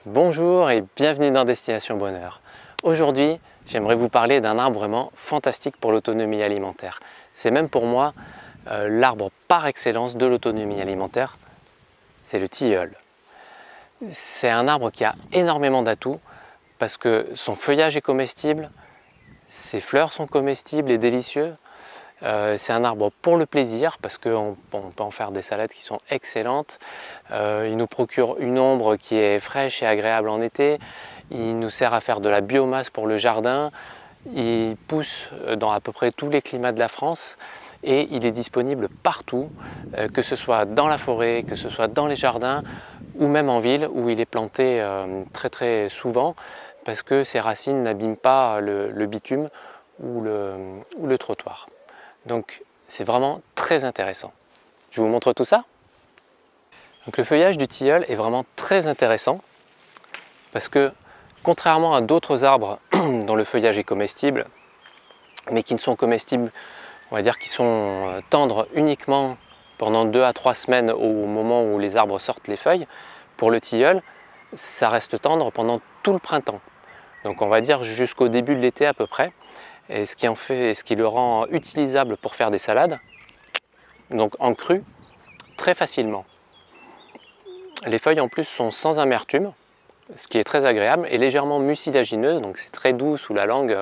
Bonjour et bienvenue dans Destination Bonheur. Aujourd'hui, j'aimerais vous parler d'un arbre vraiment fantastique pour l'autonomie alimentaire. C'est même pour moi l'arbre par excellence de l'autonomie alimentaire, c'est le tilleul. C'est un arbre qui a énormément d'atouts parce que son feuillage est comestible, ses fleurs sont comestibles et délicieux. C'est un arbre pour le plaisir parce qu'on peut en faire des salades qui sont excellentes. Il nous procure une ombre qui est fraîche et agréable en été. Il nous sert à faire de la biomasse pour le jardin. Il pousse dans à peu près tous les climats de la France et il est disponible partout, que ce soit dans la forêt, que ce soit dans les jardins ou même en ville où il est planté très souvent parce que ses racines n'abîment pas le bitume ou le trottoir. Donc c'est vraiment très intéressant. Je vous montre tout ça. Donc, le feuillage du tilleul est vraiment très intéressant parce que contrairement à d'autres arbres dont le feuillage est comestible, mais qui ne sont comestibles, on va dire qui sont tendres uniquement pendant 2 à 3 semaines au moment où les arbres sortent les feuilles, pour le tilleul, ça reste tendre pendant tout le printemps. Donc on va dire jusqu'au début de l'été à peu près. Et ce qui le rend utilisable pour faire des salades, donc en cru, très facilement. Les feuilles en plus sont sans amertume, ce qui est très agréable, et légèrement mucilagineuse, donc c'est très doux sous la langue,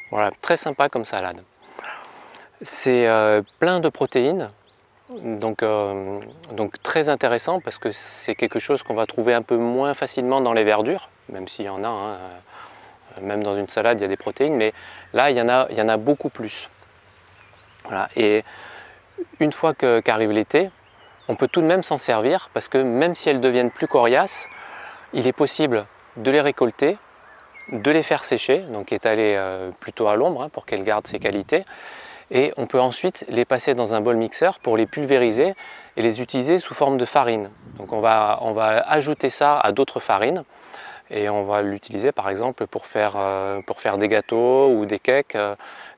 voilà, très sympa comme salade. C'est plein de protéines, donc très intéressant parce que c'est quelque chose qu'on va trouver un peu moins facilement dans les verdures, même s'il y en a, hein, même dans une salade il y a des protéines, mais là il y en a beaucoup plus. Voilà. Et une fois qu'arrive l'été, on peut tout de même s'en servir parce que même si elles deviennent plus coriaces, il est possible de les récolter, de les faire sécher, donc étaler plutôt à l'ombre pour qu'elles gardent ses qualités, et on peut ensuite les passer dans un bol mixeur pour les pulvériser et les utiliser sous forme de farine. Donc on va ajouter ça à d'autres farines et on va l'utiliser par exemple pour faire des gâteaux ou des cakes,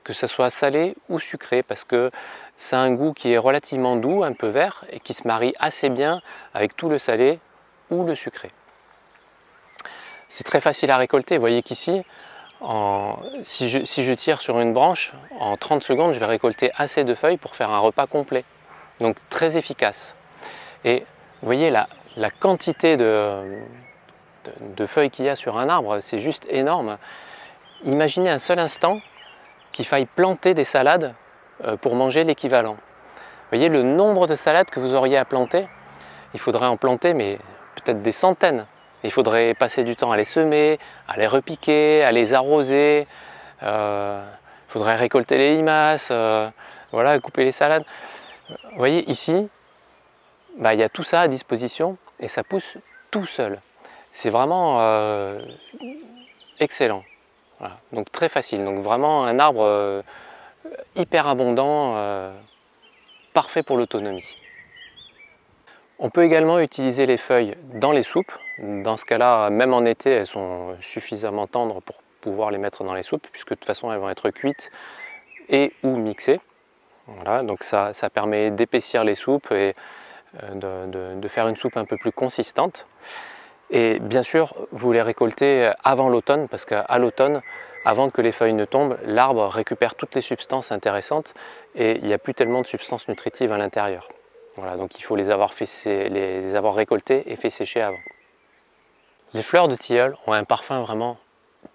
que ce soit salé ou sucré, parce que c'est un goût qui est relativement doux, un peu vert, et qui se marie assez bien avec tout le salé ou le sucré. C'est très facile à récolter, vous voyez qu'ici, si je tire sur une branche, en 30 secondes je vais récolter assez de feuilles pour faire un repas complet. Donc très efficace. Et vous voyez la quantité de feuilles qu'il y a sur un arbre, c'est juste énorme. Imaginez un seul instant qu'il faille planter des salades pour manger l'équivalent. Vous voyez le nombre de salades que vous auriez à planter, il faudrait en planter mais peut-être des centaines. Il faudrait passer du temps à les semer, à les repiquer, à les arroser. Il faudrait récolter les limaces, voilà, couper les salades. Vous voyez ici, il y a tout ça à disposition et ça pousse tout seul. C'est vraiment excellent. Voilà. Donc très facile. Donc vraiment un arbre hyper abondant, parfait pour l'autonomie. On peut également utiliser les feuilles dans les soupes. Dans ce cas-là, même en été, elles sont suffisamment tendres pour pouvoir les mettre dans les soupes, puisque de toute façon, elles vont être cuites et ou mixées. Voilà, donc ça permet d'épaissir les soupes et de faire une soupe un peu plus consistante. Et bien sûr, vous les récoltez avant l'automne, parce qu'à l'automne, avant que les feuilles ne tombent, l'arbre récupère toutes les substances intéressantes et il n'y a plus tellement de substances nutritives à l'intérieur. Voilà, donc il faut les avoir récoltées et fait sécher avant. Les fleurs de tilleul ont un parfum vraiment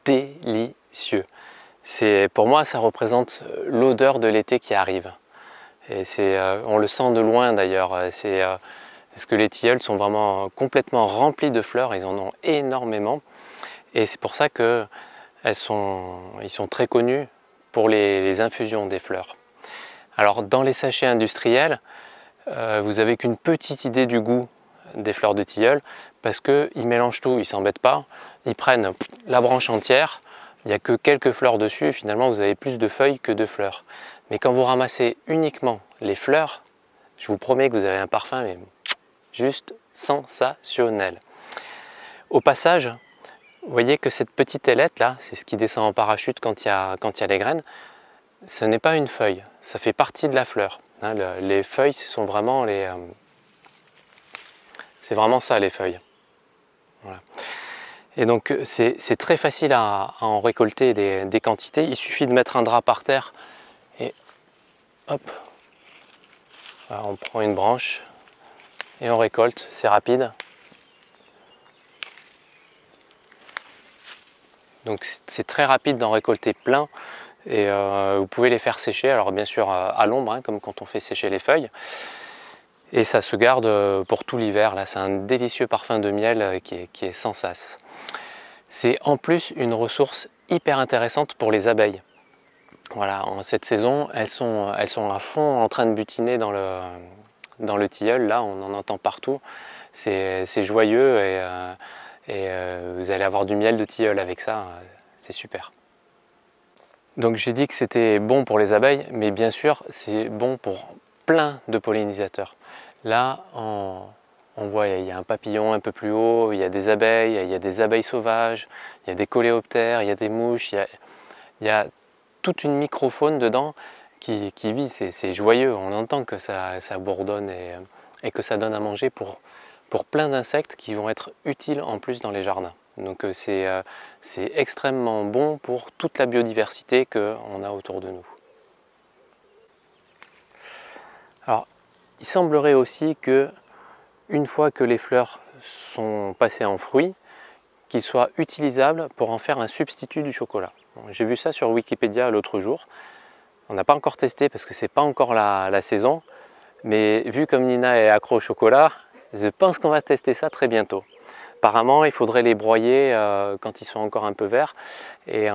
délicieux. Pour moi, ça représente l'odeur de l'été qui arrive. Et on le sent de loin d'ailleurs. Parce que les tilleuls sont vraiment complètement remplis de fleurs, ils en ont énormément. Et c'est pour ça qu'ils sont très connus pour les infusions des fleurs. Alors dans les sachets industriels, vous n'avez qu'une petite idée du goût des fleurs de tilleul parce qu'ils mélangent tout, ils ne s'embêtent pas. Ils prennent la branche entière, il n'y a que quelques fleurs dessus et finalement vous avez plus de feuilles que de fleurs. Mais quand vous ramassez uniquement les fleurs, je vous promets que vous avez un parfum mais juste sensationnel. Au passage, vous voyez que cette petite ailette là, c'est ce qui descend en parachute quand il y a les graines, ce n'est pas une feuille, ça fait partie de la fleur. Hein, les feuilles, ce sont vraiment c'est vraiment ça les feuilles. Voilà. Et donc c'est très facile à en récolter des quantités. Il suffit de mettre un drap par terre et hop, voilà, on prend une branche et on récolte, c'est rapide. Donc c'est très rapide d'en récolter plein et vous pouvez les faire sécher, alors bien sûr à l'ombre, hein, comme quand on fait sécher les feuilles. Et ça se garde pour tout l'hiver, là c'est un délicieux parfum de miel qui est sans sas. C'est en plus une ressource hyper intéressante pour les abeilles. Voilà, en cette saison, elles sont à fond en train de butiner dans le tilleul, là on en entend partout. C'est joyeux et vous allez avoir du miel de tilleul avec ça, c'est super. Donc j'ai dit que c'était bon pour les abeilles, mais bien sûr c'est bon pour plein de pollinisateurs. Là on voit il y a un papillon un peu plus haut, il y a des abeilles sauvages, il y a des coléoptères, il y a des mouches, il y a toute une microfaune dedans qui vit, c'est joyeux, on entend que ça bourdonne et que ça donne à manger pour plein d'insectes qui vont être utiles en plus dans les jardins. Donc c'est extrêmement bon pour toute la biodiversité qu'on a autour de nous. Alors, il semblerait aussi que une fois que les fleurs sont passées en fruits, qu'ils soient utilisables pour en faire un substitut du chocolat. Bon, j'ai vu ça sur Wikipédia l'autre jour. On n'a pas encore testé parce que c'est pas encore la saison, mais vu comme Nina est accro au chocolat, je pense qu'on va tester ça très bientôt. Apparemment, il faudrait les broyer quand ils sont encore un peu verts et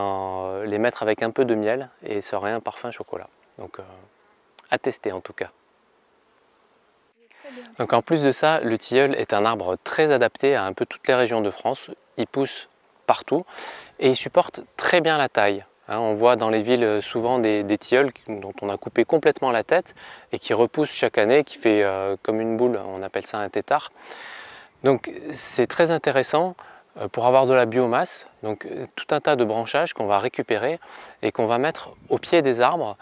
les mettre avec un peu de miel et ça aurait un parfum chocolat. Donc à tester en tout cas. Donc en plus de ça, le tilleul est un arbre très adapté à un peu toutes les régions de France. Il pousse partout et il supporte très bien la taille. On voit dans les villes souvent des tilleuls dont on a coupé complètement la tête et qui repoussent chaque année, qui fait comme une boule, on appelle ça un tétard. Donc c'est très intéressant pour avoir de la biomasse, donc tout un tas de branchages qu'on va récupérer et qu'on va mettre au pied des arbres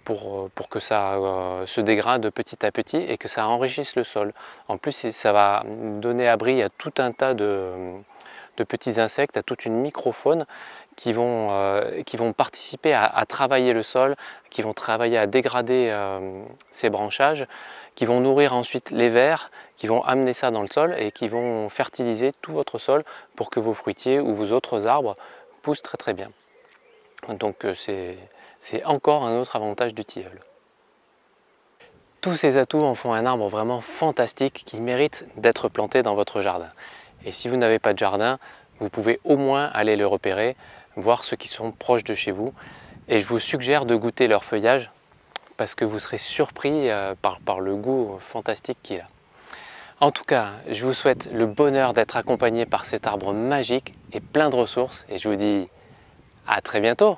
pour que ça se dégrade petit à petit et que ça enrichisse le sol. En plus ça va donner abri à tout un tas de petits insectes, à toute une microfaune qui vont participer à travailler le sol, qui vont travailler à dégrader ces branchages, qui vont nourrir ensuite les vers, qui vont amener ça dans le sol et qui vont fertiliser tout votre sol pour que vos fruitiers ou vos autres arbres poussent très très bien. Donc c'est encore un autre avantage du tilleul. Tous ces atouts en font un arbre vraiment fantastique qui mérite d'être planté dans votre jardin. Et si vous n'avez pas de jardin, vous pouvez au moins aller le repérer, voir ceux qui sont proches de chez vous. Et je vous suggère de goûter leur feuillage parce que vous serez surpris par le goût fantastique qu'il a. En tout cas, je vous souhaite le bonheur d'être accompagné par cet arbre magique et plein de ressources. Et je vous dis à très bientôt!